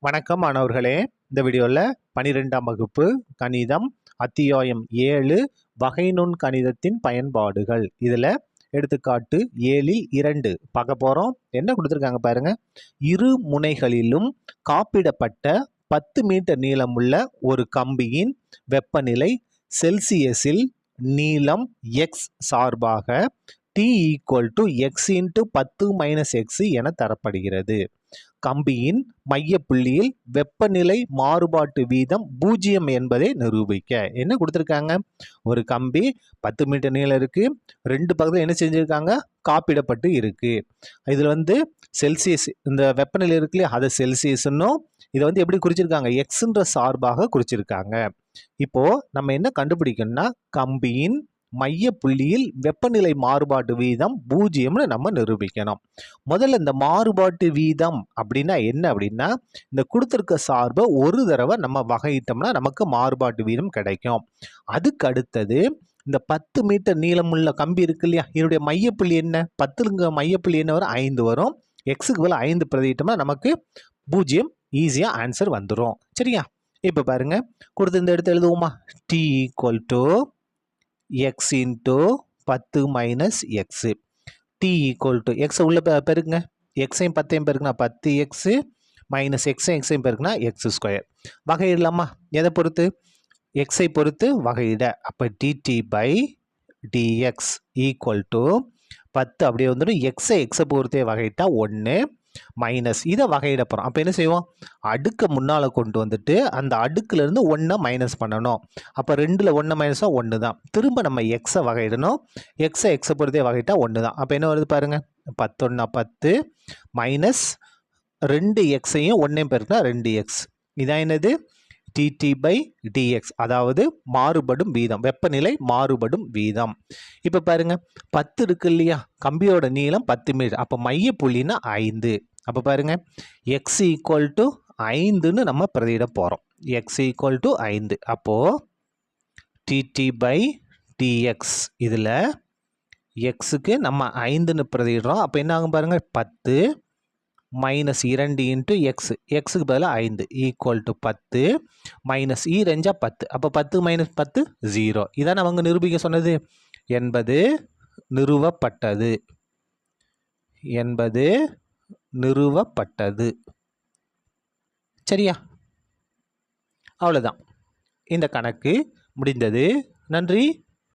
வணக்கம் மாணவர்களே. இந்த வீடியோவில் 12ஆம் வகுப்பு கணிதம் அத்தியாயம் 7 வகைநுண் கணிதத்தின் பயன்பாடுகள். இதில் எடுத்துக்காட்டு 7ல் 2 பார்க்க போகிறோம். என்ன கொடுத்துருக்காங்க பாருங்க. இரு முனைகளிலும் காப்பிடப்பட்ட 10 மீட்டர் நீளமுள்ள ஒரு கம்பியின் வெப்பநிலை செல்சியஸில் நீளம் எக்ஸ் சார்பாக T = x × 10 - x என தரப்படுகிறது. கம்பியின் மைய புள்ளியில் வெப்பநிலை மாறுபாட்டு வீதம் 0 என்பதை நிரூபிக்க. என்ன கொடுத்துருக்காங்க? ஒரு கம்பி 10 மீட்டர் நீளம் இருக்கு. ரெண்டு பக்கத்தில் என்ன செஞ்சிருக்காங்க? காப்பிடப்பட்டு இருக்கு. இதுல செல்சியஸ் இந்த வெப்பநிலை இருக்கு இல்லையா, அதை செல்சியஸ்ன்னும் இதை எப்படி குறிச்சிருக்காங்க? எக்ஸ்ன்ற சார்பாக குறிச்சிருக்காங்க. இப்போ நம்ம என்ன கண்டுபிடிக்கணும்னா, கம்பியின் மைய புள்ளியில் வெப்பநிலை மாறுபாட்டு வீதம் 0ன்னு நம்ம நிரூபிக்கணும். முதல்ல இந்த மாறுபாட்டு வீதம் அப்படின்னா என்ன அப்படின்னா, இந்த கொடுத்திருக்க சார்பை ஒரு தடவை நம்ம வகையிட்டோம்னா நமக்கு மாறுபாட்டு வீதம் கிடைக்கும். அதுக்கு அடுத்தது இந்த 10 மீட்டர் நீளமுள்ள கம்பி இருக்கு இல்லையா, இதனுடைய மையப்புள்ளி என்ன? 10ங்க மையப்புள்ளி என்ன வரும்? 5 வரும். எக்ஸுக்கு பதில் 5 பிரதிட்டோம்னா நமக்கு 0 ஈஸியா ஆன்சர் வந்துடும். சரியா? இப்போ பாருங்க, கொடுத்து இந்த இடத்துல எழுதுவோமா? T = x × 10 - x. T = x உள்ள பெருக்குங்க. எக்ஸையும் 10ஐயும் பெருக்குனா 10x - எக்ஸையும் பெருக்குனா x². வகையிடலாமா? எதை பொறுத்து? எக்ஸை பொறுத்து வகையிட. அப்போ dt/dx = 10 அப்படியே வந்துடும். எக்ஸை பொறுத்தே வகையிட்டா 1 மைனஸ் இதை வகையிட போகிறோம். அப்போ என்ன செய்வோம்? அடுக்கை முன்னால் கொண்டு வந்துட்டு அந்த அடுக்குலேருந்து 1 மைனஸ் பண்ணணும். அப்போ 2ல் 1 மைனஸாக 1 தான். திரும்ப நம்ம எக்ஸை வகையிடணும். எக்ஸை பொறுத்தே வகையிட்டா 1 தான். அப்போ என்ன வருது பாருங்கள்? 10 × 10 மைனஸ் 2 எக்ஸையும் 1ஐயும் பெருக்கினா 2x. இதான் என்னது? dt/dx, அதாவது மாறுபடும் வீதம், வெப்பநிலை மாறுபடும் வீதம். இப்போ பாருங்க, 10 இருக்கு இல்லையா, கம்பியோட நீளம் 10 மீட்டர். அப்போ மைய புள்ளினா 5. அப்போ பாருங்க, x = 5ன்னு நம்ம பிரதியிட போகிறோம். x = 5. அப்போ dt/dx இதில் எக்ஸுக்கு நம்ம 5ன்னு பிரதியிடுறோம். அப்போ என்ன ஆகும் பாருங்க? 10 - 2 × x, எக்ஸுக்கு பதிலாக 5 = 10 மைனஸ் 2 10. அப்போ 10 - 10 0. இதான் அவங்க நிரூபிக்க சொன்னது. என்பது நிறுவப்பட்டது. சரியா? அவ்வளோதான். இந்த கணக்கு முடிந்தது. நன்றி.